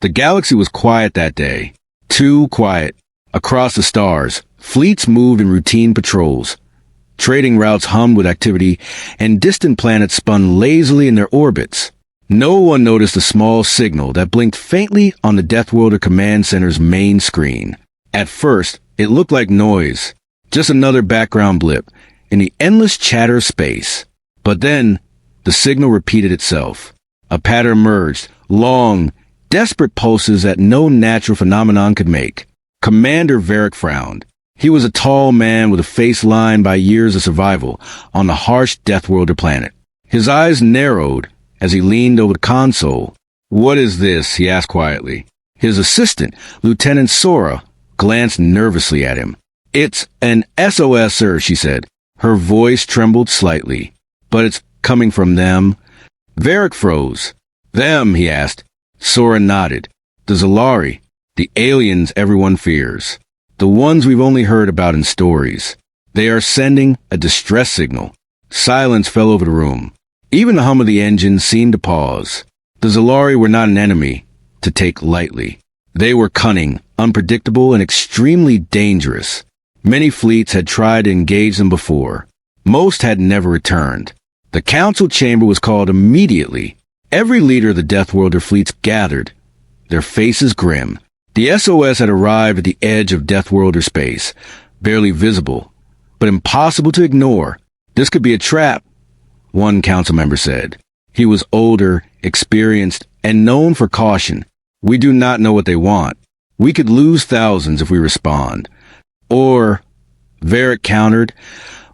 The galaxy was quiet that day. Too quiet. Across the stars, fleets moved in routine patrols. Trading routes hummed with activity, and distant planets spun lazily in their orbits. No one noticed a small signal that blinked faintly on the Deathworlder Command Center's main screen. At first, it looked like noise, just another background blip in the endless chatter of space. But then, the signal repeated itself. A pattern emerged, long, desperate pulses that no natural phenomenon could make. Commander Varik frowned. He was a tall man with a face lined by years of survival on the harsh Deathworlder planet. His eyes narrowed as he leaned over the console. "What is this?" he asked quietly. His assistant, Lieutenant Sora, glanced nervously at him. "It's an SOS, sir," she said. Her voice trembled slightly. "But it's coming from them." Varik froze. "Them?" he asked. Sora nodded. "The Zalari, the aliens everyone fears. The ones we've only heard about in stories. They are sending a distress signal." Silence fell over the room. Even the hum of the engine seemed to pause. The Zalari were not an enemy to take lightly. They were cunning, unpredictable, and extremely dangerous. Many fleets had tried to engage them before. Most had never returned. The council chamber was called immediately. Every leader of the Deathworlder fleets gathered, their faces grim. The SOS had arrived at the edge of Deathworlder space, barely visible, but impossible to ignore. "This could be a trap," one council member said. He was older, experienced, and known for caution. "We do not know what they want. We could lose thousands if we respond." Or, Varik countered,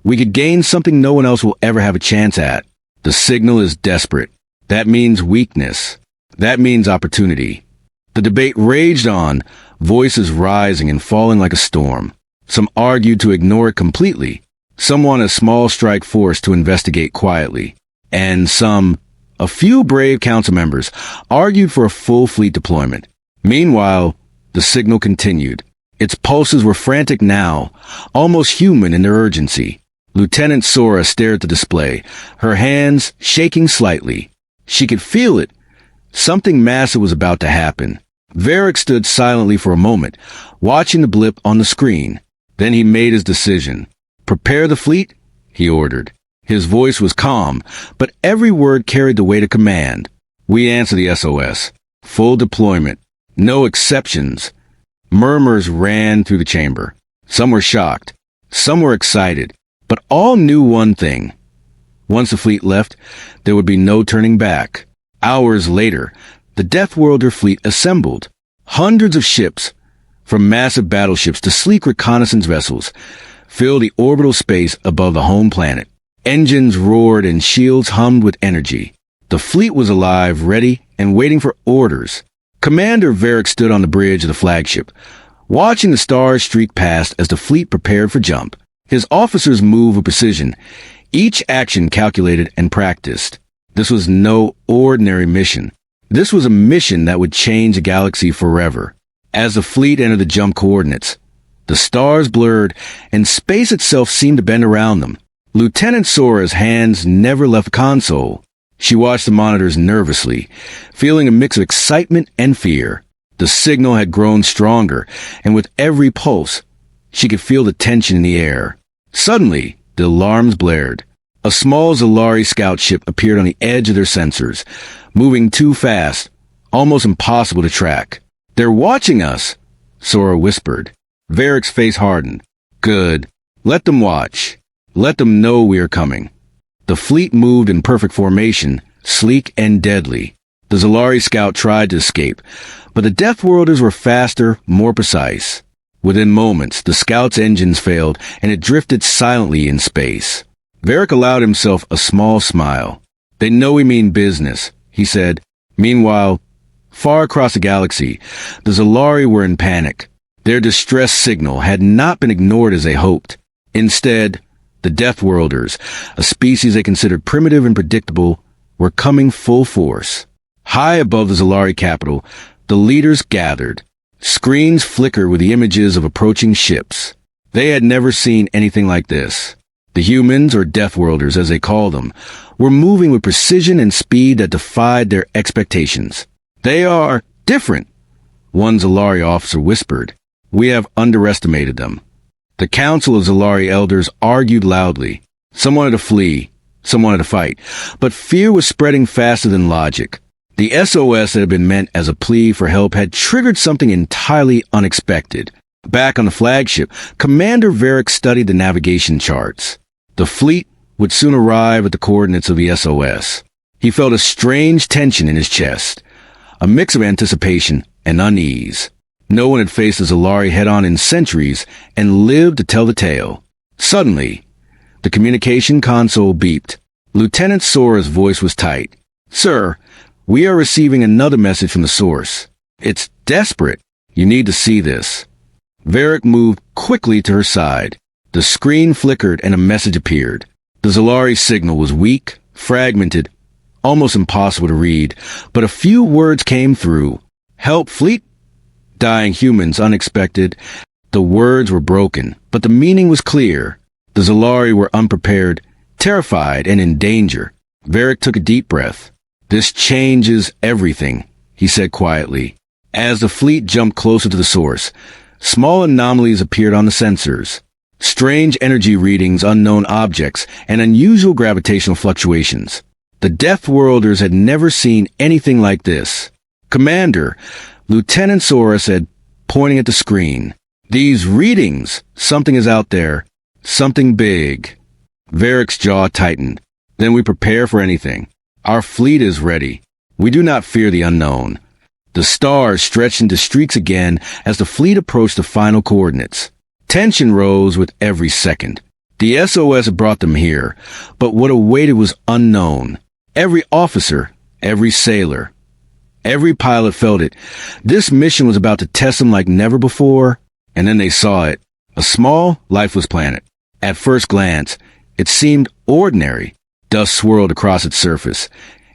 "we could gain something no one else will ever have a chance at. The signal is desperate. That means weakness. That means opportunity." The debate raged on, voices rising and falling like a storm. Some argued to ignore it completely. Some wanted a small strike force to investigate quietly. And some, a few brave council members, argued for a full fleet deployment. Meanwhile, the signal continued. Its pulses were frantic now, almost human in their urgency. Lieutenant Sora stared at the display, her hands shaking slightly. She could feel it. Something massive was about to happen. Varik stood silently for a moment, watching the blip on the screen. Then he made his decision. "Prepare the fleet," he ordered. His voice was calm, but every word carried the weight of command. "We answer the SOS. Full deployment. No exceptions." Murmurs ran through the chamber. Some were shocked. Some were excited. But all knew one thing. Once the fleet left, there would be no turning back. Hours later, the Deathworlder fleet assembled. Hundreds of ships, from massive battleships to sleek reconnaissance vessels, filled the orbital space above the home planet. Engines roared and shields hummed with energy. The fleet was alive, ready, and waiting for orders. Commander Varik stood on the bridge of the flagship, watching the stars streak past as the fleet prepared for jump. His officers moved with precision, each action calculated and practiced. This was no ordinary mission. This was a mission that would change the galaxy forever. As the fleet entered the jump coordinates, the stars blurred, and space itself seemed to bend around them. Lieutenant Sora's hands never left the console. She watched the monitors nervously, feeling a mix of excitement and fear. The signal had grown stronger, and with every pulse, she could feel the tension in the air. Suddenly, the alarms blared. A small Zalari scout ship appeared on the edge of their sensors, moving too fast, almost impossible to track. "They're watching us," Sora whispered. Varik's face hardened. "Good. Let them watch. Let them know we are coming." The fleet moved in perfect formation, sleek and deadly. The Zalari scout tried to escape, but the Deathworlders were faster, more precise. Within moments, the scout's engines failed, and it drifted silently in space. Varik allowed himself a small smile. "They know we mean business," he said. Meanwhile, far across the galaxy, the Zalari were in panic. Their distress signal had not been ignored as they hoped. Instead, the Deathworlders, a species they considered primitive and predictable, were coming full force. High above the Zalari capital, the leaders gathered. Screens flickered with the images of approaching ships. They had never seen anything like this. The humans, or Deathworlders as they call them, were moving with precision and speed that defied their expectations. "They are different," One Zalari officer whispered. "We have underestimated them." The council of Zalari elders argued loudly. Some wanted to flee, some wanted to fight, but fear was spreading faster than logic. The SOS that had been meant as a plea for help had triggered something entirely unexpected. Back on the flagship, Commander Varik studied the navigation charts. The fleet would soon arrive at the coordinates of the SOS. He felt a strange tension in his chest, a mix of anticipation and unease. No one had faced the Zalari head-on in centuries and lived to tell the tale. Suddenly, the communication console beeped. Lieutenant Sora's voice was tight. "Sir, we are receiving another message from the source. It's desperate. You need to see this." Varik moved quickly to her side. The screen flickered and a message appeared. The Zalari signal was weak, fragmented, almost impossible to read, but a few words came through. "Help, fleet! Dying humans, unexpected." The words were broken, but the meaning was clear. The Zalari were unprepared, terrified, and in danger. Varik took a deep breath. "This changes everything," he said quietly. As the fleet jumped closer to the source, small anomalies appeared on the sensors. Strange energy readings, unknown objects, and unusual gravitational fluctuations. The Deathworlders had never seen anything like this. "Commander," Lieutenant Sora said, pointing at the screen. "These readings, something is out there. Something big." Varik's jaw tightened. "Then we prepare for anything. Our fleet is ready. We do not fear the unknown." The stars stretched into streaks again as the fleet approached the final coordinates. Tension rose with every second. The SOS had brought them here, but what awaited was unknown. Every officer, every sailor, every pilot felt it. This mission was about to test them like never before, and then they saw it. A small, lifeless planet. At first glance, it seemed ordinary. Dust swirled across its surface,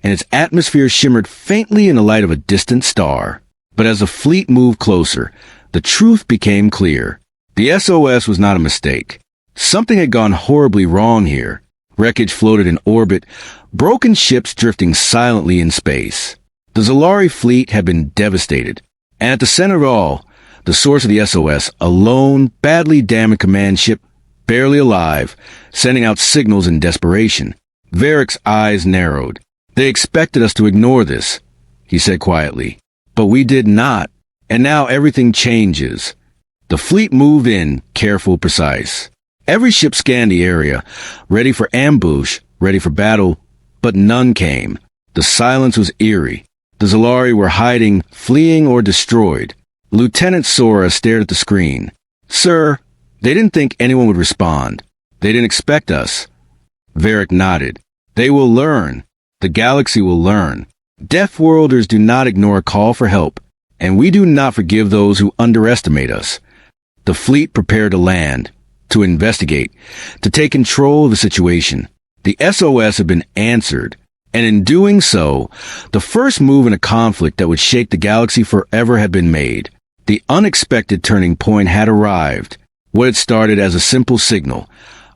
and its atmosphere shimmered faintly in the light of a distant star. But as the fleet moved closer, the truth became clear. The SOS was not a mistake. Something had gone horribly wrong here. Wreckage floated in orbit, broken ships drifting silently in space. The Zalari fleet had been devastated, and at the center of it all, the source of the SOS, a lone, badly damaged command ship, barely alive, sending out signals in desperation. Varik's eyes narrowed. "They expected us to ignore this," he said quietly. "But we did not, and now everything changes." The fleet moved in, careful, precise. Every ship scanned the area, ready for ambush, ready for battle, but none came. The silence was eerie. The Zalari were hiding, fleeing, or destroyed. Lieutenant Sora stared at the screen. "Sir, they didn't think anyone would respond. They didn't expect us." Varik nodded. "They will learn. The galaxy will learn. Deathworlders do not ignore a call for help, and we do not forgive those who underestimate us." The fleet prepared to land, to investigate, to take control of the situation. The SOS had been answered, and in doing so, the first move in a conflict that would shake the galaxy forever had been made. The unexpected turning point had arrived. What had started as a simple signal,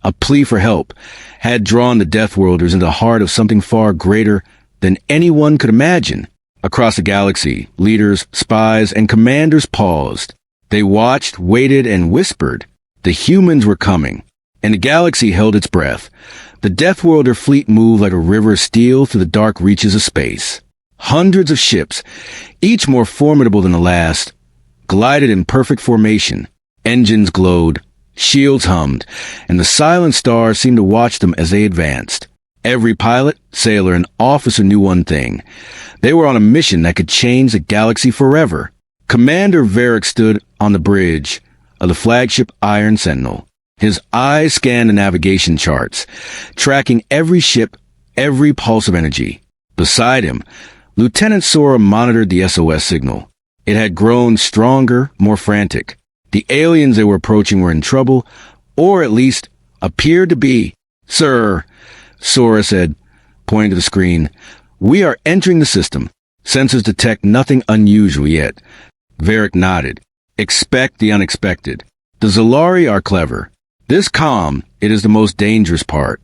a plea for help, had drawn the Deathworlders into the heart of something far greater than anyone could imagine. Across the galaxy, leaders, spies, and commanders paused. They watched, waited, and whispered. The humans were coming, and the galaxy held its breath. The Deathworlder fleet moved like a river of steel through the dark reaches of space. Hundreds of ships, each more formidable than the last, glided in perfect formation. Engines glowed, shields hummed, and the silent stars seemed to watch them as they advanced. Every pilot, sailor, and officer knew one thing. They were on a mission that could change the galaxy forever. Commander Varik stood on the bridge of the flagship Iron Sentinel. His eyes scanned the navigation charts, tracking every ship, every pulse of energy. Beside him, Lieutenant Sora monitored the SOS signal. It had grown stronger, more frantic. The aliens they were approaching were in trouble, or at least appeared to be. "Sir," Sora said, pointing to the screen, "we are entering the system. Sensors detect nothing unusual yet." Varik nodded. "Expect the unexpected. The Zalari are clever. This calm, it is the most dangerous part."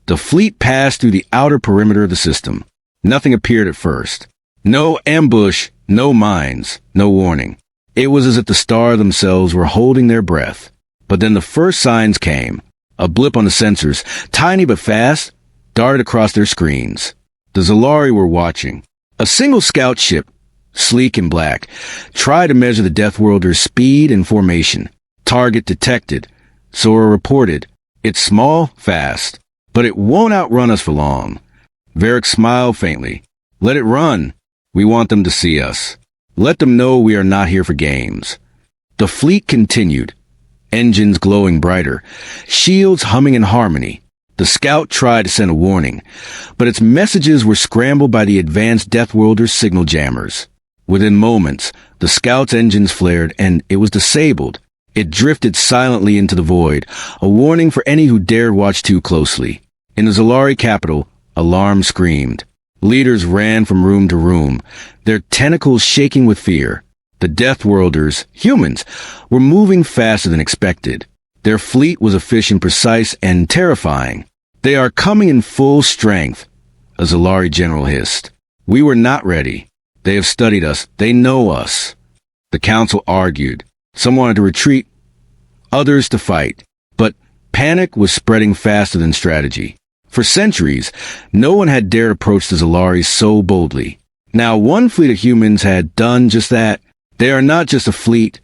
The fleet passed through the outer perimeter of the system. Nothing appeared at first. No ambush, No mines, no warning. It was as if the stars themselves were holding their breath. But then the first signs came. A blip on the sensors, tiny but fast, darted across their screens. The Zalari were watching. A single scout ship, sleek and black, tried to measure the Deathworlders' speed and formation. Target detected. Sora reported. It's small, fast, but it won't outrun us for long. Varik smiled faintly. Let it run. We want them to see us. Let them know we are not here for games. The fleet continued. Engines glowing brighter. Shields humming in harmony. The scout tried to send a warning, but its messages were scrambled by the advanced Deathworlders signal jammers. Within moments, the scout's engines flared and it was disabled. It drifted silently into the void, a warning for any who dared watch too closely. In the Zalari capital, alarm screamed. Leaders ran from room to room, their tentacles shaking with fear. The Deathworlders, humans, were moving faster than expected. Their fleet was efficient, precise, and terrifying. They are coming in full strength, a Zalari general hissed. We were not ready. They have studied us. They know us. The council argued. Some wanted to retreat, others to fight. But panic was spreading faster than strategy. For centuries, no one had dared approach the Zalari so boldly. Now one fleet of humans had done just that. They are not just a fleet,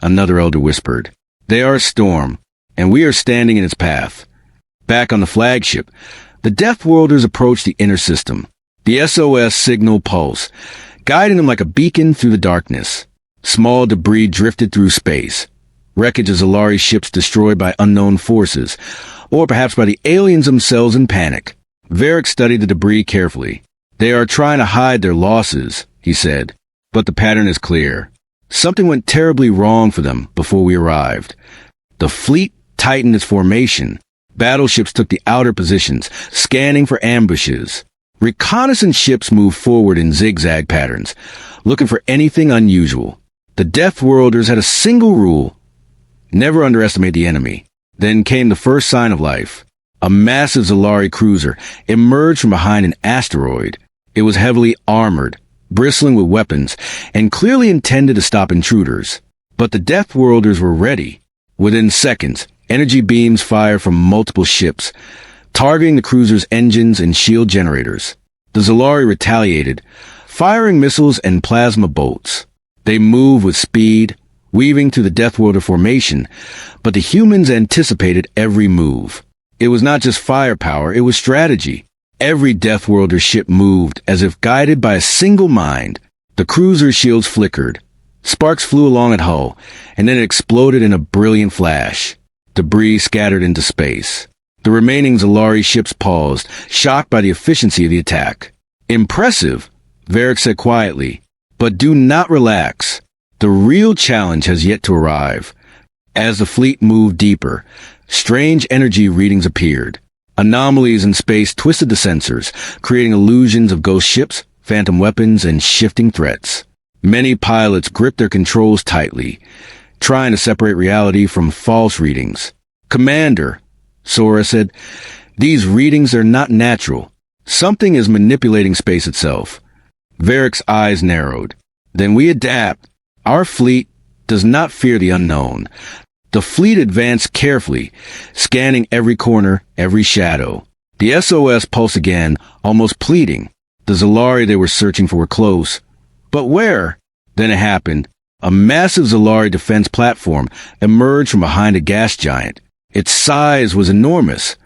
another elder whispered. They are a storm, and we are standing in its path. Back on the flagship, the Deathworlders approached the inner system. The SOS signal pulse, guiding them like a beacon through the darkness. Small debris drifted through space. Wreckage of Zalari ships destroyed by unknown forces, or perhaps by the aliens themselves in panic. Varik studied the debris carefully. They are trying to hide their losses, he said. But the pattern is clear. Something went terribly wrong for them before we arrived. The fleet tightened its formation. Battleships took the outer positions, scanning for ambushes. Reconnaissance ships moved forward in zigzag patterns, looking for anything unusual. The Deathworlders had a single rule: never underestimate the enemy. Then came the first sign of life. A massive Zalari cruiser emerged from behind an asteroid. It was heavily armored, bristling with weapons, and clearly intended to stop intruders. But the Deathworlders were ready. Within seconds, energy beams fired from multiple ships, targeting the cruiser's engines and shield generators. The Zalari retaliated, firing missiles and plasma bolts. They moved with speed, weaving through the Deathworlder formation, but the humans anticipated every move. It was not just firepower, it was strategy. Every Deathworlder ship moved as if guided by a single mind. The cruiser's shields flickered. Sparks flew along its hull, and then it exploded in a brilliant flash. Debris scattered into space. The remaining Zalari ships paused, shocked by the efficiency of the attack. Impressive, Varik said quietly, but do not relax. The real challenge has yet to arrive. As the fleet moved deeper, strange energy readings appeared. Anomalies in space twisted the sensors, creating illusions of ghost ships, phantom weapons, and shifting threats. Many pilots gripped their controls tightly, trying to separate reality from false readings. Commander, Sora said, these readings are not natural. Something is manipulating space itself. Varik's eyes narrowed. Then we adapt. Our fleet does not fear the unknown. The fleet advanced carefully, scanning every corner, every shadow. The SOS pulsed again, almost pleading. The Zalari they were searching for were close. But where? Then it happened. A massive Zalari defense platform emerged from behind a gas giant. Its size was enormous,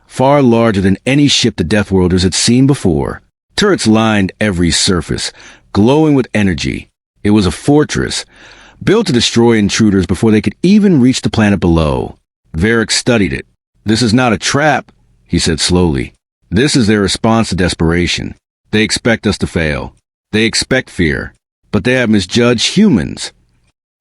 far larger than any ship the Deathworlders had seen before. Turrets lined every surface, glowing with energy. It was a fortress, built to destroy intruders before they could even reach the planet below. Varik studied it. This is not a trap, he said slowly. This is their response to desperation. They expect us to fail. They expect fear. But they have misjudged humans.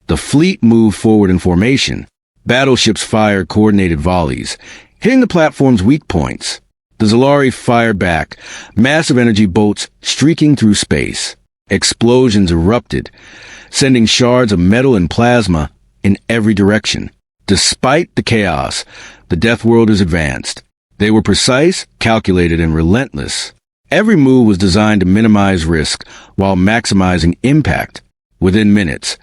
The fleet moved forward in formation. Battleships fired coordinated volleys, hitting the platform's weak points. The Zalari fired back, massive energy bolts streaking through space. Explosions erupted, sending shards of metal and plasma in every direction. Despite the chaos, the Deathworlders advanced. They were precise, calculated, and relentless. Every move was designed to minimize risk while maximizing impact. Within minutes,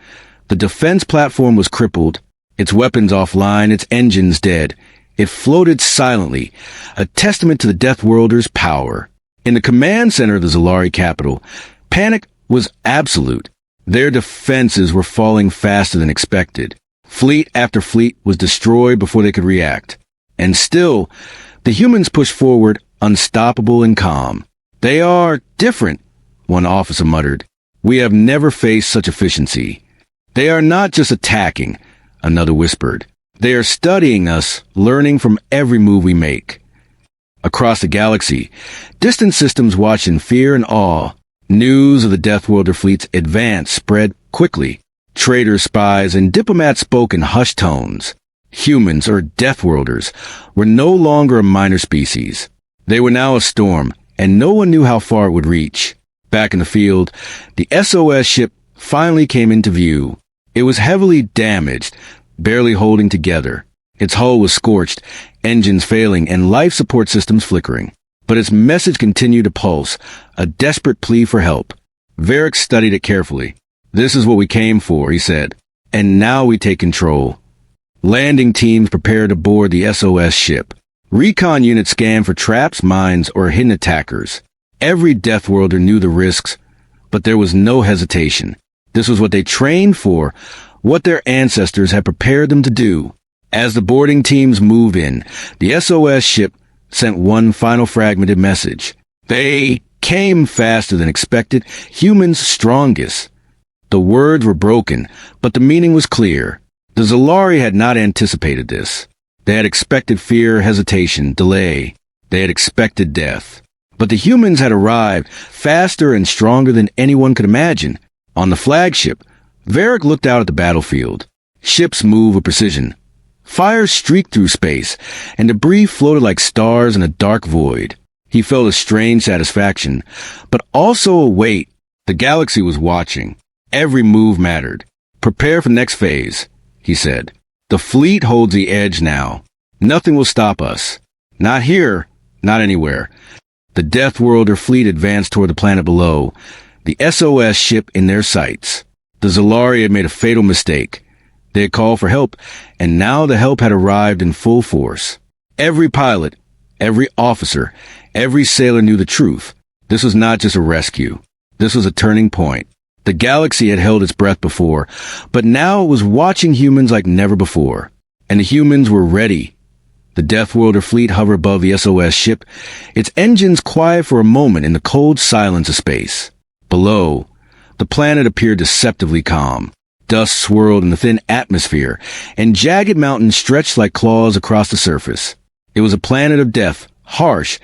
the defense platform was crippled, its weapons offline, its engines dead. It floated silently, a testament to the Deathworlders' power. In the command center of the Zalari capital, panic was absolute. Their defenses were falling faster than expected. Fleet after fleet was destroyed before they could react. And still, the humans pushed forward, unstoppable and calm. "They are different," one officer muttered. "We have never faced such efficiency." "They are not just attacking," another whispered. "They are studying us, learning from every move we make." Across the galaxy, distant systems watched in fear and awe. News of the Deathworlder fleet's advance spread quickly. Traders, spies, and diplomats spoke in hushed tones. Humans, or Deathworlders, were no longer a minor species. They were now a storm, and no one knew how far it would reach. Back in the field, the SOS ship finally came into view. It was heavily damaged, barely holding together. Its hull was scorched, engines failing, and life support systems flickering. But its message continued to pulse, a desperate plea for help. Varik studied it carefully. "This is what we came for," he said. "And now we take control." Landing teams prepared to board the SOS ship. Recon units scanned for traps, mines, or hidden attackers. Every Deathworlder knew the risks, but there was no hesitation. This was what they trained for, what their ancestors had prepared them to do. As the boarding teams moved in, the SOS ship sent one final fragmented message. "They came faster than expected, humans strongest." The words were broken, but the meaning was clear. The Zalari had not anticipated this. They had expected fear, hesitation, delay. They had expected death. But the humans had arrived, faster and stronger than anyone could imagine. On the flagship, Varik looked out at the battlefield. Ships moved with precision. Fire streaked through space, and debris floated like stars in a dark void. He felt a strange satisfaction, but also a weight. The galaxy was watching. Every move mattered. "Prepare for the next phase," he said. "The fleet holds the edge now. Nothing will stop us. Not here, not anywhere." The Deathworlder fleet advanced toward the planet below, the SOS ship in their sights. The Zalari had made a fatal mistake. They had called for help, and now the help had arrived in full force. Every pilot, every officer, every sailor knew the truth. This was not just a rescue. This was a turning point. The galaxy had held its breath before, but now it was watching humans like never before. And the humans were ready. The Deathworlder fleet hovered above the SOS ship, its engines quiet for a moment in the cold silence of space. Below, the planet appeared deceptively calm. Dust swirled in the thin atmosphere, and jagged mountains stretched like claws across the surface. It was a planet of death, harsh,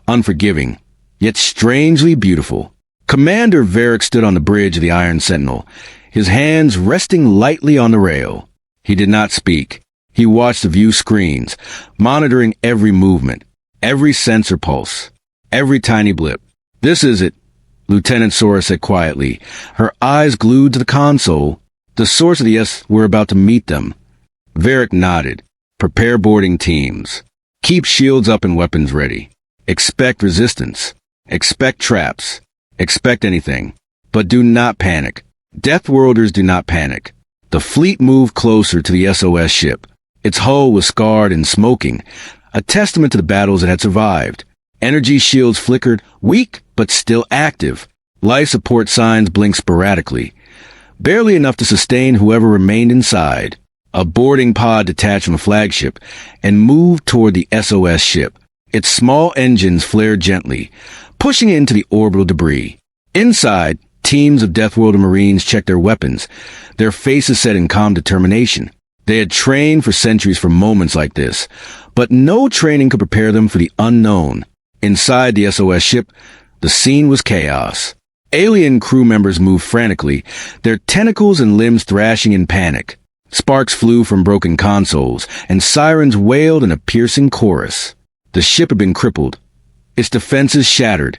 unforgiving, yet strangely beautiful. Commander Varik stood on the bridge of the Iron Sentinel, his hands resting lightly on the rail. He did not speak. He watched the view screens, monitoring every movement, every sensor pulse, every tiny blip. "This is it," Lieutenant Sora said quietly, her eyes glued to the console. The source of the S were about to meet them. Varik nodded. "Prepare boarding teams. Keep shields up and weapons ready. Expect resistance. Expect traps. Expect anything. But do not panic. Deathworlders do not panic." The fleet moved closer to the SOS ship. Its hull was scarred and smoking, a testament to the battles it had survived. Energy shields flickered, weak but still active. Life support signs blinked sporadically, barely enough to sustain whoever remained inside. A boarding pod detached from the flagship and moved toward the SOS ship. Its small engines flared gently, pushing it into the orbital debris. Inside, teams of Deathworlder Marines checked their weapons, their faces set in calm determination. They had trained for centuries for moments like this, but no training could prepare them for the unknown. Inside the SOS ship, the scene was chaos. Alien crew members moved frantically, their tentacles and limbs thrashing in panic. Sparks flew from broken consoles, and sirens wailed in a piercing chorus. The ship had been crippled, its defenses shattered,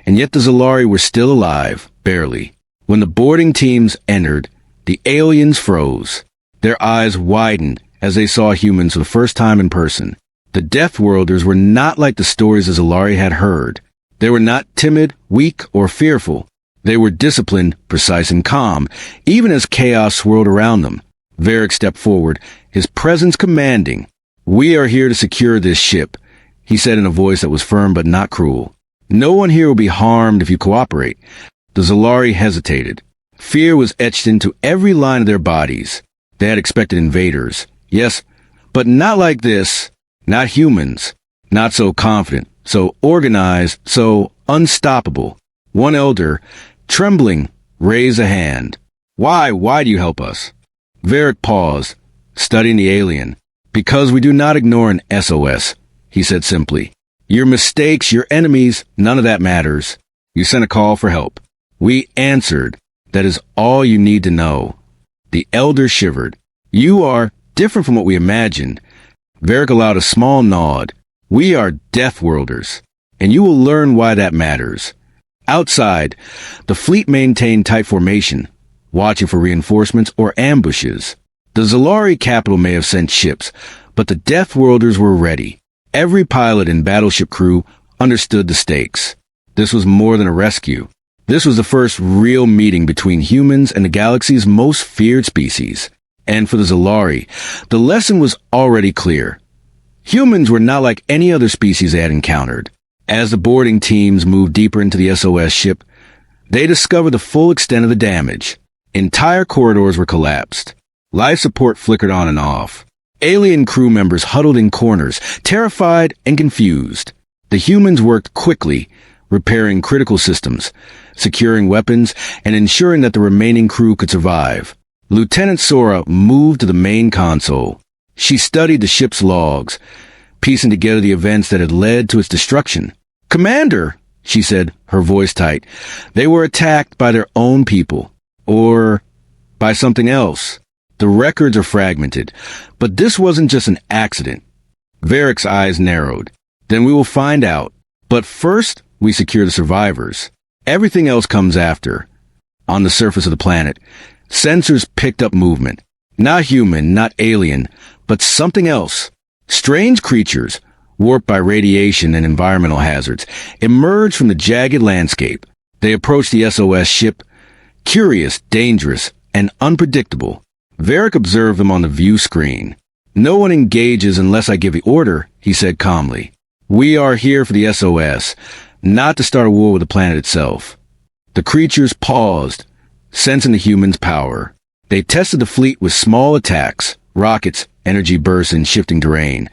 and yet the Zalari were still alive, barely. When the boarding teams entered, the aliens froze. Their eyes widened as they saw humans for the first time in person. The Deathworlders were not like the stories the Zalari had heard. They were not timid, weak, or fearful. They were disciplined, precise, and calm, even as chaos swirled around them. Varik stepped forward, his presence commanding. "We are here to secure this ship," he said in a voice that was firm but not cruel. "No one here will be harmed if you cooperate." The Zalari hesitated. Fear was etched into every line of their bodies. They had expected invaders. Yes, but not like this. Not humans. Not so confident, so organized, so unstoppable. One elder, trembling, raised a hand. Why do you help us?" Varik paused, studying the alien. "Because we do not ignore an SOS," he said simply. "Your mistakes, your enemies, none of that matters. You sent a call for help. We answered. That is all you need to know." The elder shivered. "You are different from what we imagined." Varik allowed a small nod. "We are Deathworlders, and you will learn why that matters." Outside, the fleet maintained tight formation, watching for reinforcements or ambushes. The Zalari capital may have sent ships, but the Deathworlders were ready. Every pilot and battleship crew understood the stakes. This was more than a rescue. This was the first real meeting between humans and the galaxy's most feared species. And for the Zalari, the lesson was already clear. Humans were not like any other species they had encountered. As the boarding teams moved deeper into the SOS ship, they discovered the full extent of the damage. Entire corridors were collapsed. Life support flickered on and off. Alien crew members huddled in corners, terrified and confused. The humans worked quickly, repairing critical systems, securing weapons, and ensuring that the remaining crew could survive. Lieutenant Sora moved to the main console. She studied the ship's logs, piecing together the events that had led to its destruction. "Commander," she said, her voice tight, "they were attacked by their own people. Or by something else. The records are fragmented, but this wasn't just an accident." Varik's eyes narrowed. "Then we will find out. But first, we secure the survivors. Everything else comes after." On the surface of the planet, sensors picked up movement. Not human, not alien, but something else. Strange creatures, warped by radiation and environmental hazards, emerged from the jagged landscape. They approached the SOS ship, curious, dangerous, and unpredictable. Varik observed them on the view screen. "No one engages unless I give the order," he said calmly. "We are here for the SOS, not to start a war with the planet itself." The creatures paused, sensing the humans' power. They tested the fleet with small attacks, rockets, energy bursts, and shifting terrain.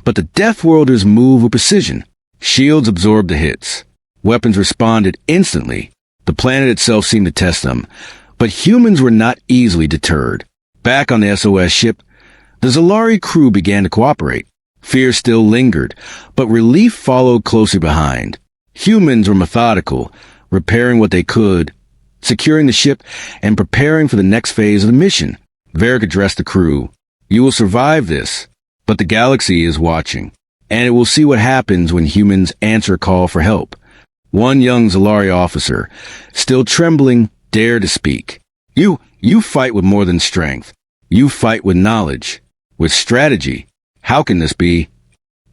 But the Deathworlders moved with precision. Shields absorbed the hits. Weapons responded instantly. The planet itself seemed to test them. But humans were not easily deterred. Back on the SOS ship, the Zalari crew began to cooperate. Fear still lingered, but relief followed closely behind. Humans were methodical, repairing what they could, securing the ship, and preparing for the next phase of the mission. Varik addressed the crew. "You will survive this, but the galaxy is watching, and it will see what happens when humans answer a call for help." One young Zalari officer, still trembling, dared to speak. You fight with more than strength. You fight with knowledge, with strategy. How can this be?"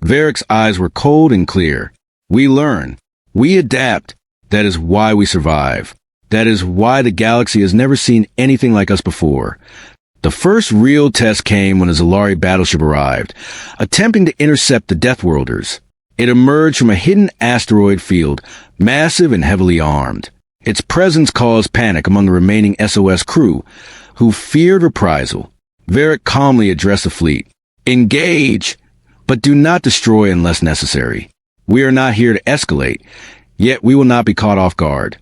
Varik's eyes were cold and clear. "We learn. We adapt. That is why we survive. That is why the galaxy has never seen anything like us before." The first real test came when a Zalari battleship arrived, attempting to intercept the Deathworlders. It emerged from a hidden asteroid field, massive and heavily armed. Its presence caused panic among the remaining SOS crew, who feared reprisal. Varik calmly addressed the fleet. "Engage, but do not destroy unless necessary. We are not here to escalate, yet we will not be caught off guard."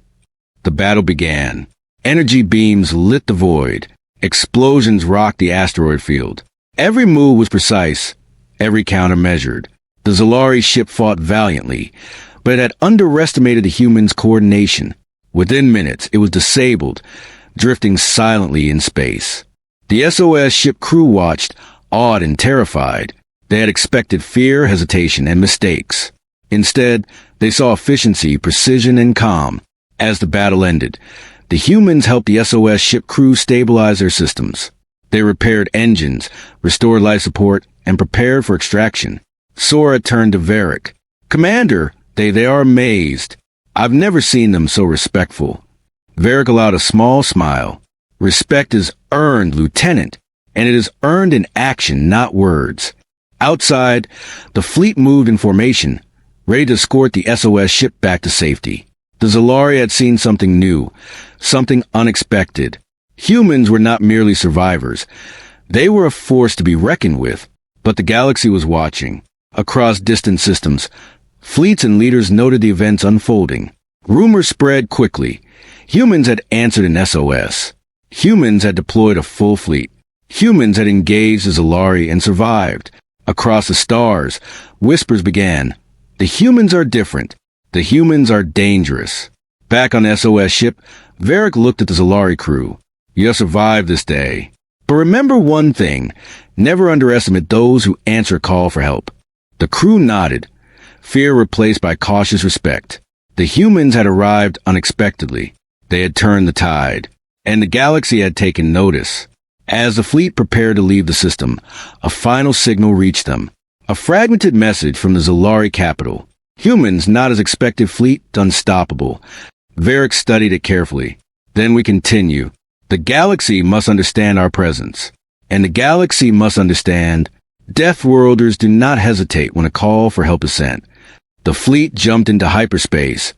The battle began. Energy beams lit the void. Explosions rocked the asteroid field. Every move was precise, every counter measured. The Zalari ship fought valiantly, but it had underestimated the humans' coordination. Within minutes, it was disabled, drifting silently in space. The SOS ship crew watched, awed and terrified. They had expected fear, hesitation, and mistakes. Instead, they saw efficiency, precision, and calm. As the battle ended, the humans helped the SOS ship crew stabilize their systems. They repaired engines, restored life support, and prepared for extraction. Sora turned to Varik. "Commander, they are amazed. I've never seen them so respectful. Varik allowed a small smile. Respect is earned, Lieutenant, and it is earned in action, not words. Outside, the fleet moved in formation, ready to escort the SOS ship back to safety. The Zalari had seen something new, something unexpected. Humans were not merely survivors. They were a force to be reckoned with, but the galaxy was watching. Across distant systems, fleets and leaders noted the events unfolding. Rumors spread quickly. Humans had answered an SOS. Humans had deployed a full fleet. Humans had engaged the Zalari and survived. Across the stars, whispers began. The humans are different. The humans are dangerous. Back on the SOS ship, Varik looked at the Zalari crew. You have survived this day. But remember one thing. Never underestimate those who answer a call for help. The crew nodded. Fear replaced by cautious respect. The humans had arrived unexpectedly. They had turned the tide. And the galaxy had taken notice. As the fleet prepared to leave the system, a final signal reached them. A fragmented message from the Zalari capital. Humans, not as expected, fleet, unstoppable. Varik studied it carefully. Then we continue. The galaxy must understand our presence. And the galaxy must understand Deathworlders do not hesitate when a call for help is sent. The fleet jumped into hyperspace.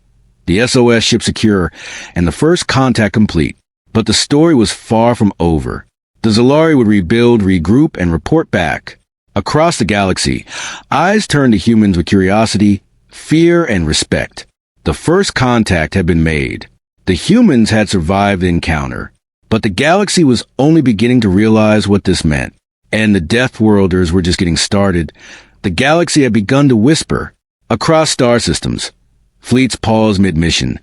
The SOS ship secure, and the first contact complete. But the story was far from over. The Zalari would rebuild, regroup, and report back. Across the galaxy, eyes turned to humans with curiosity, fear, and respect. The first contact had been made. The humans had survived the encounter. But the galaxy was only beginning to realize what this meant. And the Deathworlders were just getting started. The galaxy had begun to whisper. Across star systems, fleets paused mid-mission.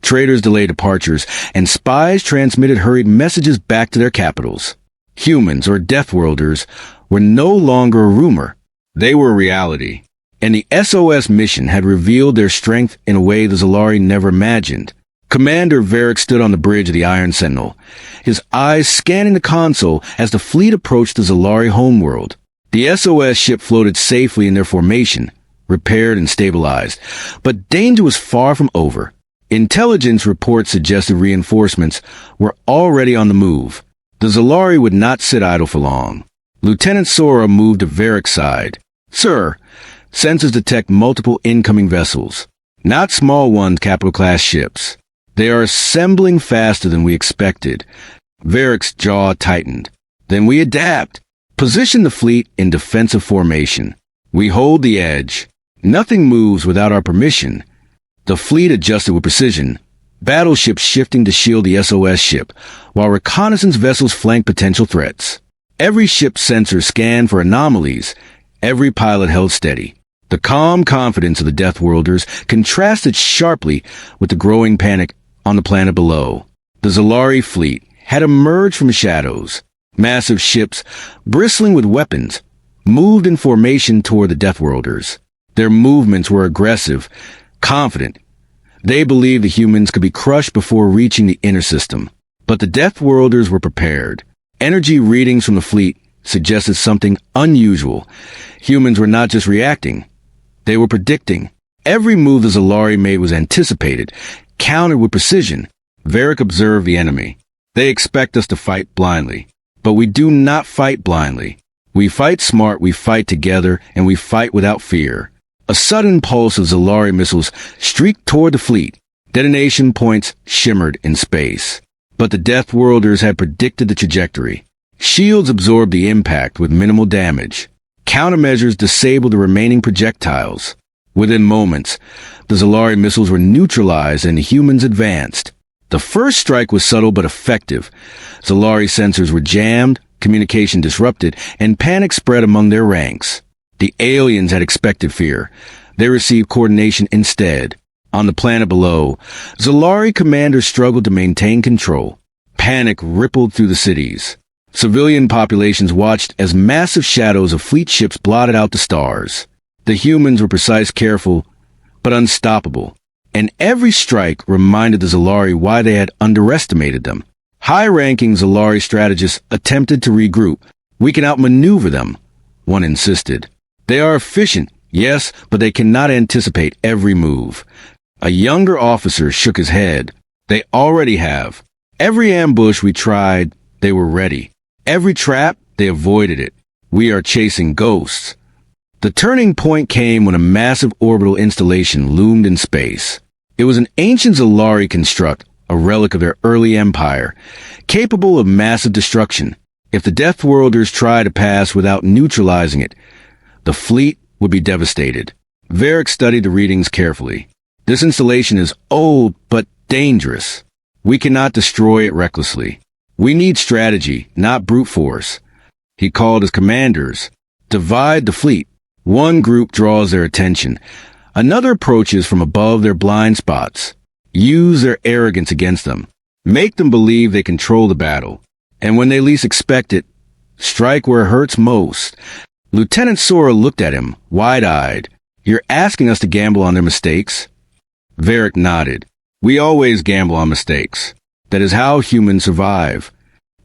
Traders delayed departures, and spies transmitted hurried messages back to their capitals. Humans, or Deathworlders, were no longer a rumor. They were a reality. And the SOS mission had revealed their strength in a way the Zalari never imagined. Commander Varik stood on the bridge of the Iron Sentinel, his eyes scanning the console as the fleet approached the Zalari homeworld. The SOS ship floated safely in their formation, repaired and stabilized. But danger was far from over. Intelligence reports suggested reinforcements were already on the move. The Zalari would not sit idle for long. Lieutenant Sora moved to Varik's side. Sir, sensors detect multiple incoming vessels. Not small ones, capital-class ships. They are assembling faster than we expected. Varik's jaw tightened. Then we adapt. Position the fleet in defensive formation. We hold the edge. Nothing moves without our permission. The fleet adjusted with precision, battleships shifting to shield the SOS ship, while reconnaissance vessels flanked potential threats. Every ship's sensor scanned for anomalies. Every pilot held steady. The calm confidence of the Deathworlders contrasted sharply with the growing panic on the planet below. The Zalari fleet had emerged from shadows. Massive ships, bristling with weapons, moved in formation toward the Deathworlders. Their movements were aggressive, confident. They believed the humans could be crushed before reaching the inner system. But the Deathworlders were prepared. Energy readings from the fleet suggested something unusual. Humans were not just reacting. They were predicting. Every move the Zalari made was anticipated, countered with precision. Varik observed the enemy. They expect us to fight blindly. But we do not fight blindly. We fight smart, we fight together, and we fight without fear. A sudden pulse of Zalari missiles streaked toward the fleet. Detonation points shimmered in space. But the Deathworlders had predicted the trajectory. Shields absorbed the impact with minimal damage. Countermeasures disabled the remaining projectiles. Within moments, the Zalari missiles were neutralized and the humans advanced. The first strike was subtle but effective. Zalari sensors were jammed, communication disrupted, and panic spread among their ranks. The aliens had expected fear. They received coordination instead. On the planet below, Zalari commanders struggled to maintain control. Panic rippled through the cities. Civilian populations watched as massive shadows of fleet ships blotted out the stars. The humans were precise, careful, but unstoppable. And every strike reminded the Zalari why they had underestimated them. High-ranking Zalari strategists attempted to regroup. We can outmaneuver them, one insisted. They are efficient, yes, but they cannot anticipate every move. A younger officer shook his head. They already have. Every ambush we tried, they were ready. Every trap, they avoided it. We are chasing ghosts. The turning point came when a massive orbital installation loomed in space. It was an ancient Zalari construct, a relic of their early empire, capable of massive destruction. If the Deathworlders tried to pass without neutralizing it, the fleet would be devastated. Varik studied the readings carefully. This installation is old, but dangerous. We cannot destroy it recklessly. We need strategy, not brute force. He called his commanders. Divide the fleet. One group draws their attention. Another approaches from above their blind spots. Use their arrogance against them. Make them believe they control the battle. And when they least expect it, strike where it hurts most. Lieutenant Sora looked at him, wide-eyed. You're asking us to gamble on their mistakes? Varik nodded. We always gamble on mistakes. That is how humans survive.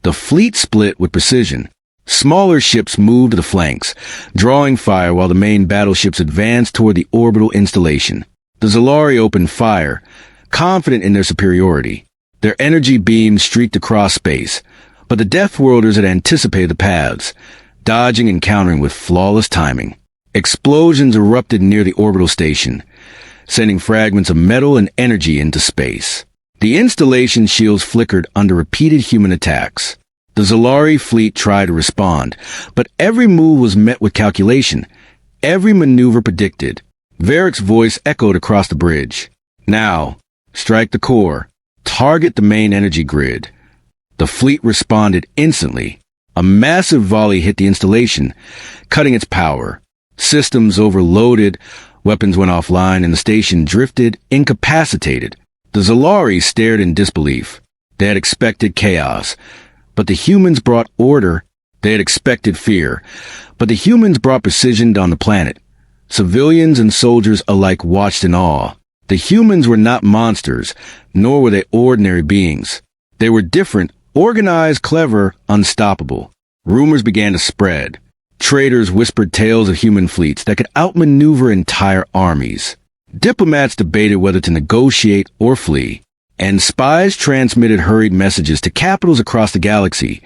The fleet split with precision. Smaller ships moved to the flanks, drawing fire while the main battleships advanced toward the orbital installation. The Zalari opened fire, confident in their superiority. Their energy beams streaked across space, but the Deathworlders had anticipated the paths, dodging and countering with flawless timing. Explosions erupted near the orbital station, sending fragments of metal and energy into space. The installation shields flickered under repeated human attacks. The Zalari fleet tried to respond, but every move was met with calculation, every maneuver predicted. Varik's voice echoed across the bridge. Now, strike the core. Target the main energy grid. The fleet responded instantly. A massive volley hit the installation, cutting its power. Systems overloaded, weapons went offline, and the station drifted, incapacitated. The Zalari stared in disbelief. They had expected chaos, but the humans brought order. They had expected fear, but the humans brought precision on the planet. Civilians and soldiers alike watched in awe. The humans were not monsters, nor were they ordinary beings. They were different, organized, clever, unstoppable. Rumors began to spread. Traders whispered tales of human fleets that could outmaneuver entire armies. Diplomats debated whether to negotiate or flee. And spies transmitted hurried messages to capitals across the galaxy.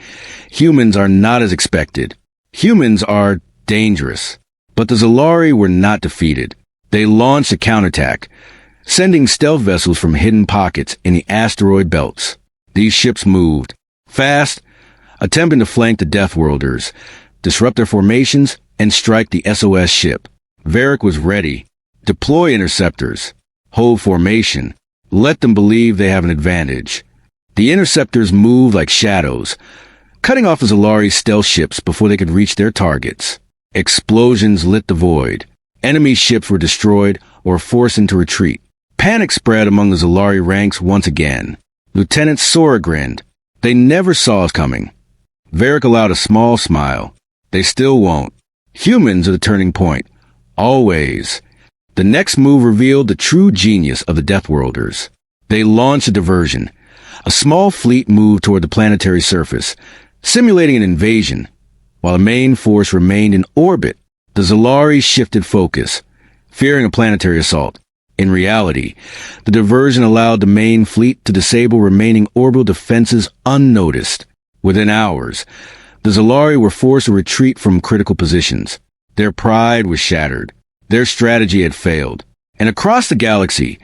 Humans are not as expected. Humans are dangerous. But the Zalari were not defeated. They launched a counterattack, sending stealth vessels from hidden pockets in the asteroid belts. These ships moved fast, attempting to flank the Deathworlders, disrupt their formations, and strike the SOS ship. Varik was ready. Deploy interceptors. Hold formation. Let them believe they have an advantage. The interceptors moved like shadows, cutting off the Zalari stealth ships before they could reach their targets. Explosions lit the void. Enemy ships were destroyed or forced into retreat. Panic spread among the Zalari ranks once again. Lieutenant Sora grinned. They never saw us coming. Varik allowed a small smile. They still won't. Humans are the turning point. Always. The next move revealed the true genius of the Deathworlders. They launched a diversion. A small fleet moved toward the planetary surface, simulating an invasion. While the main force remained in orbit, the Zalari shifted focus, fearing a planetary assault. In reality, the diversion allowed the main fleet to disable remaining orbital defenses unnoticed. Within hours, the Zalari were forced to retreat from critical positions. Their pride was shattered. Their strategy had failed. And across the galaxy,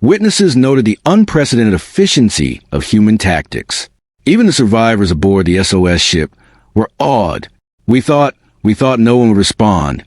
witnesses noted the unprecedented efficiency of human tactics. Even the survivors aboard the SOS ship were awed. We thought no one would respond.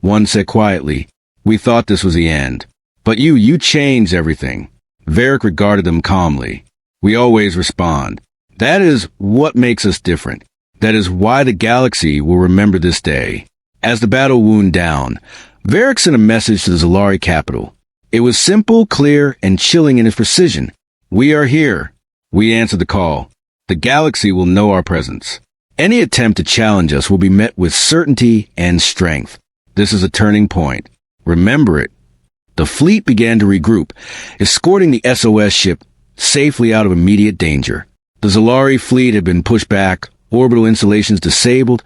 One said quietly, we thought this was the end. But you changed everything. Varik regarded them calmly. We always respond. That is what makes us different. That is why the galaxy will remember this day. As the battle wound down, Varik sent a message to the Zalari capital. It was simple, clear, and chilling in its precision. We are here. We answered the call. The galaxy will know our presence. Any attempt to challenge us will be met with certainty and strength. This is a turning point. Remember it. The fleet began to regroup, escorting the SOS ship safely out of immediate danger. The Zalari fleet had been pushed back, orbital installations disabled,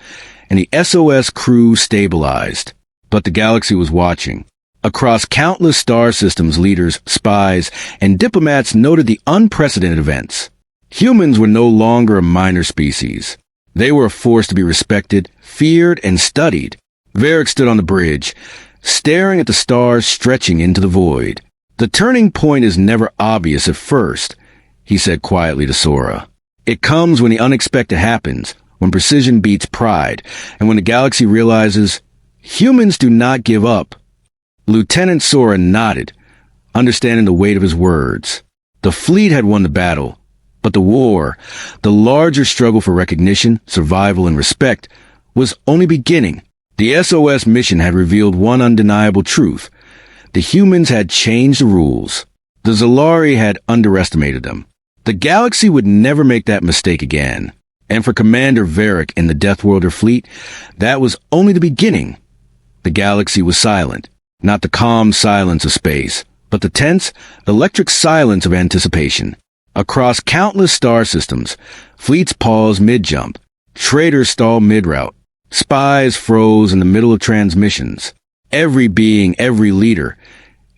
and the SOS crew stabilized. But the galaxy was watching. Across countless star systems, leaders, spies, and diplomats noted the unprecedented events. Humans were no longer a minor species. They were a force to be respected, feared, and studied. Varik stood on the bridge, staring at the stars stretching into the void. "The turning point is never obvious at first," he said quietly to Sora. "It comes when the unexpected happens, when precision beats pride, and when the galaxy realizes humans do not give up." Lieutenant Sora nodded, understanding the weight of his words. The fleet had won the battle, but the war, the larger struggle for recognition, survival, and respect, was only beginning. The SOS mission had revealed one undeniable truth. The humans had changed the rules. The Zalari had underestimated them. The galaxy would never make that mistake again. And for Commander Varik and the Deathworlder fleet, that was only the beginning. The galaxy was silent. Not the calm silence of space, but the tense, electric silence of anticipation. Across countless star systems, fleets paused mid-jump. Traders stalled mid-route. Spies froze in the middle of transmissions. Every being, every leader,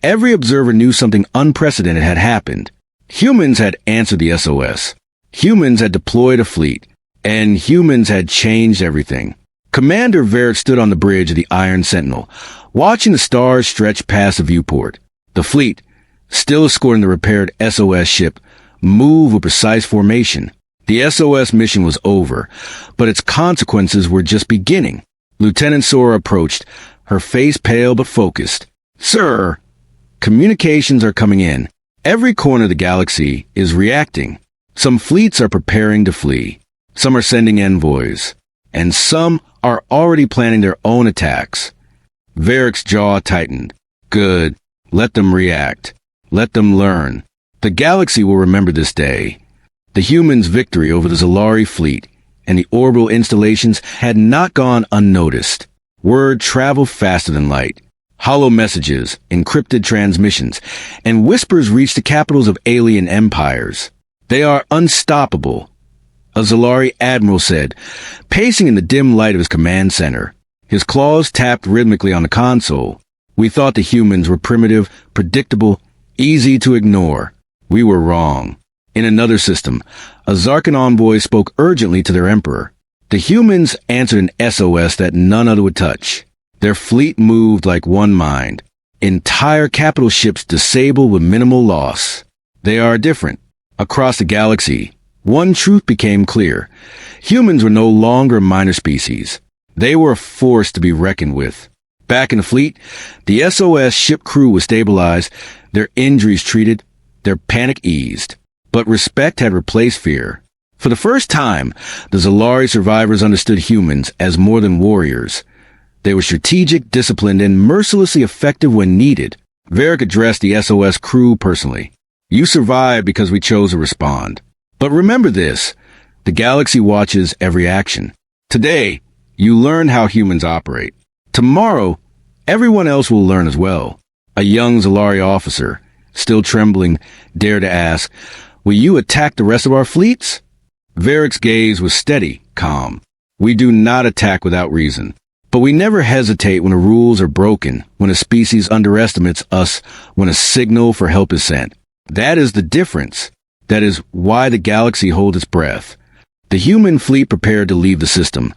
every observer knew something unprecedented had happened. Humans had answered the SOS. Humans had deployed a fleet. And humans had changed everything. Commander Varik stood on the bridge of the Iron Sentinel, watching the stars stretch past the viewport. The fleet, still escorting the repaired SOS ship, moved with precise formation. The SOS mission was over, but its consequences were just beginning. Lieutenant Sora approached, her face pale but focused. "Sir, communications are coming in. Every corner of the galaxy is reacting. Some fleets are preparing to flee. Some are sending envoys. And some are already planning their own attacks." Varik's jaw tightened. "Good. Let them react. Let them learn. The galaxy will remember this day." The humans' victory over the Zalari fleet and the orbital installations had not gone unnoticed. Word traveled faster than light. Hollow messages, encrypted transmissions, and whispers reached the capitals of alien empires. "They are unstoppable," a Zalari admiral said, pacing in the dim light of his command center. His claws tapped rhythmically on the console. "We thought the humans were primitive, predictable, easy to ignore. We were wrong." In another system, a Zarkan envoy spoke urgently to their emperor. The humans answered an SOS that none other would touch. Their fleet moved like one mind. Entire capital ships disabled with minimal loss. They are different. Across the galaxy, one truth became clear. Humans were no longer a minor species. They were a force to be reckoned with. Back in the fleet, the SOS ship crew was stabilized, their injuries treated, their panic eased. But respect had replaced fear. For the first time, the Zalari survivors understood humans as more than warriors. They were strategic, disciplined, and mercilessly effective when needed. Varik addressed the SOS crew personally. "You survived because we chose to respond. But remember this, the galaxy watches every action. Today, you learned how humans operate. Tomorrow, everyone else will learn as well." A young Zalari officer, still trembling, dared to ask, "Will you attack the rest of our fleets?" Varik's gaze was steady, calm. "We do not attack without reason. But we never hesitate when the rules are broken, when a species underestimates us, when a signal for help is sent. That is the difference. That is why the galaxy holds its breath." The human fleet prepared to leave the system,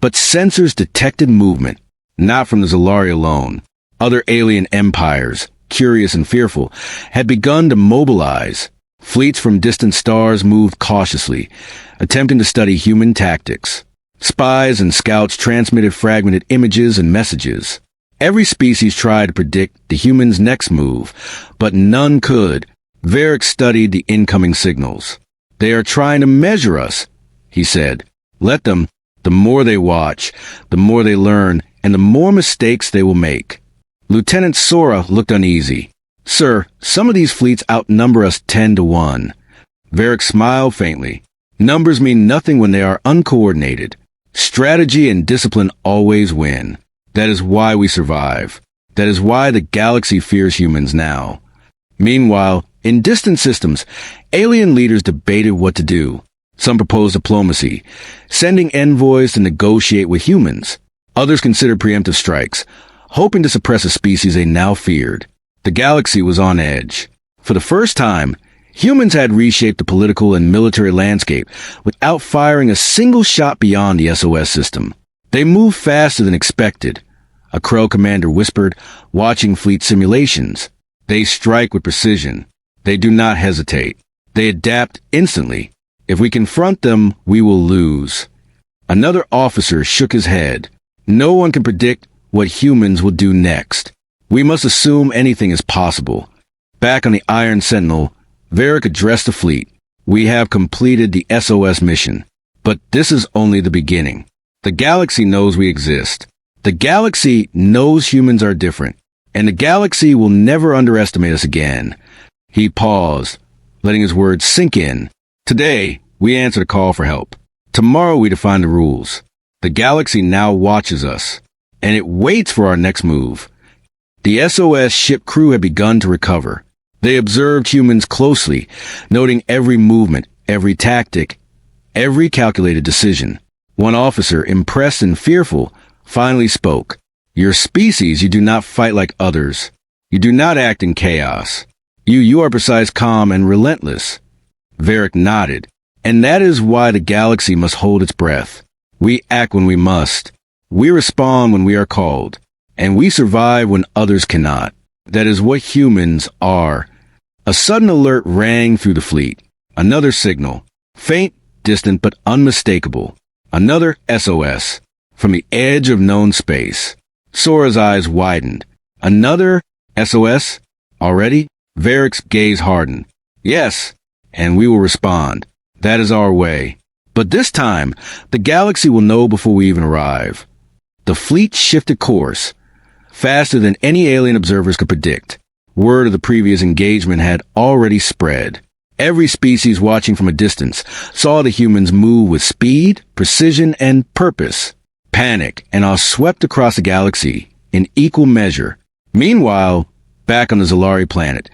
but sensors detected movement, not from the Zalari alone. Other alien empires, curious and fearful, had begun to mobilize. Fleets from distant stars moved cautiously, attempting to study human tactics. Spies and scouts transmitted fragmented images and messages. Every species tried to predict the human's next move, but none could. Varik studied the incoming signals. "They are trying to measure us," he said. "Let them. The more they watch, the more they learn, and the more mistakes they will make." Lieutenant Sora looked uneasy. "Sir, some of these fleets outnumber us 10 to 1. Varik smiled faintly. "Numbers mean nothing when they are uncoordinated. Strategy and discipline always win. That is why we survive. That is why the galaxy fears humans now." Meanwhile, in distant systems, alien leaders debated what to do. Some proposed diplomacy, sending envoys to negotiate with humans. Others considered preemptive strikes, hoping to suppress a species they now feared. The galaxy was on edge. For the first time, humans had reshaped the political and military landscape without firing a single shot beyond the SOS system. They moved faster than expected. A Crow commander whispered, watching fleet simulations. They strike with precision. They do not hesitate. They adapt instantly. If we confront them, we will lose. Another officer shook his head. No one can predict what humans will do next. We must assume anything is possible. Back on the Iron Sentinel, Varik addressed the fleet. We have completed the SOS mission. But this is only the beginning. The galaxy knows we exist. The galaxy knows humans are different. And the galaxy will never underestimate us again. He paused, letting his words sink in. Today, we answer the call for help. Tomorrow we define the rules. The galaxy now watches us. And it waits for our next move. The SOS ship crew had begun to recover. They observed humans closely, noting every movement, every tactic, every calculated decision. One officer, impressed and fearful, finally spoke. Your species, you do not fight like others. You do not act in chaos. You are precise, calm, and relentless. Varik nodded. And that is why the galaxy must hold its breath. We act when we must. We respond when we are called. And we survive when others cannot. That is what humans are. A sudden alert rang through the fleet. Another signal. Faint, distant, but unmistakable. Another SOS. From the edge of known space. Sora's eyes widened. Another SOS? Already? Varik's gaze hardened. Yes, and we will respond. That is our way. But this time, the galaxy will know before we even arrive. The fleet shifted course, faster than any alien observers could predict. Word of the previous engagement had already spread. Every species watching from a distance saw the humans move with speed, precision, and purpose. Panic and awe swept across the galaxy in equal measure. Meanwhile, back on the Zalari planet,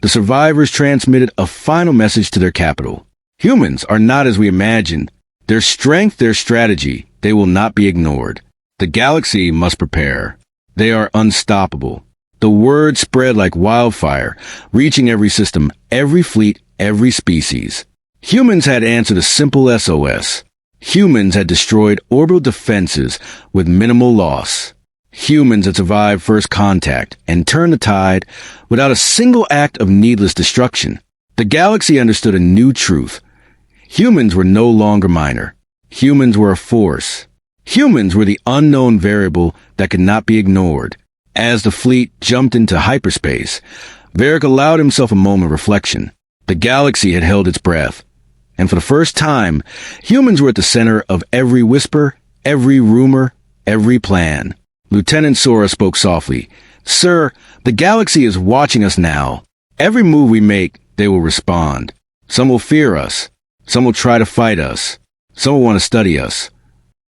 the survivors transmitted a final message to their capital. Humans are not as we imagined. Their strength, their strategy, they will not be ignored. The galaxy must prepare. They are unstoppable. The word spread like wildfire, reaching every system, every fleet, every species. Humans had answered a simple SOS. Humans had destroyed orbital defenses with minimal loss. Humans had survived first contact and turned the tide without a single act of needless destruction. The galaxy understood a new truth. Humans were no longer minor. Humans were a force. Humans were the unknown variable that could not be ignored. As the fleet jumped into hyperspace, Varik allowed himself a moment of reflection. The galaxy had held its breath. And for the first time, humans were at the center of every whisper, every rumor, every plan. Lieutenant Sora spoke softly. Sir, the galaxy is watching us now. Every move we make, they will respond. Some will fear us. Some will try to fight us. Some will want to study us.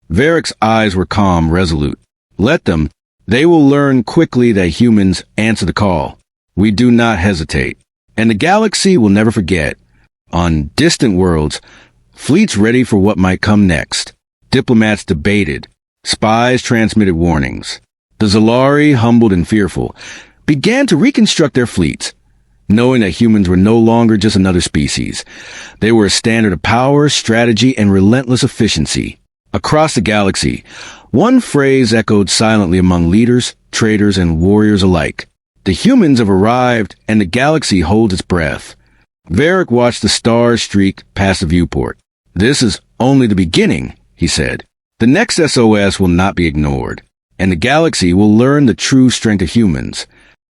Varik's eyes were calm, resolute. Let them. They will learn quickly that humans answer the call. We do not hesitate. And the galaxy will never forget. On distant worlds, fleets ready for what might come next. Diplomats debated. Spies transmitted warnings. The Zalari, humbled and fearful, began to reconstruct their fleets, knowing that humans were no longer just another species. They were a standard of power, strategy, and relentless efficiency. Across the galaxy, one phrase echoed silently among leaders, traders, and warriors alike. The humans have arrived, and the galaxy holds its breath. Varik watched the stars streak past the viewport. This is only the beginning, he said. The next SOS will not be ignored, and the galaxy will learn the true strength of humans.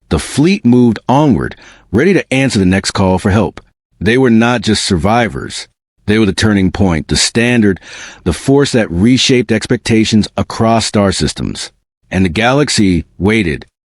The fleet moved onward, ready to answer the next call for help. They were not just survivors. They were the turning point, the standard, the force that reshaped expectations across star systems. And the galaxy waited,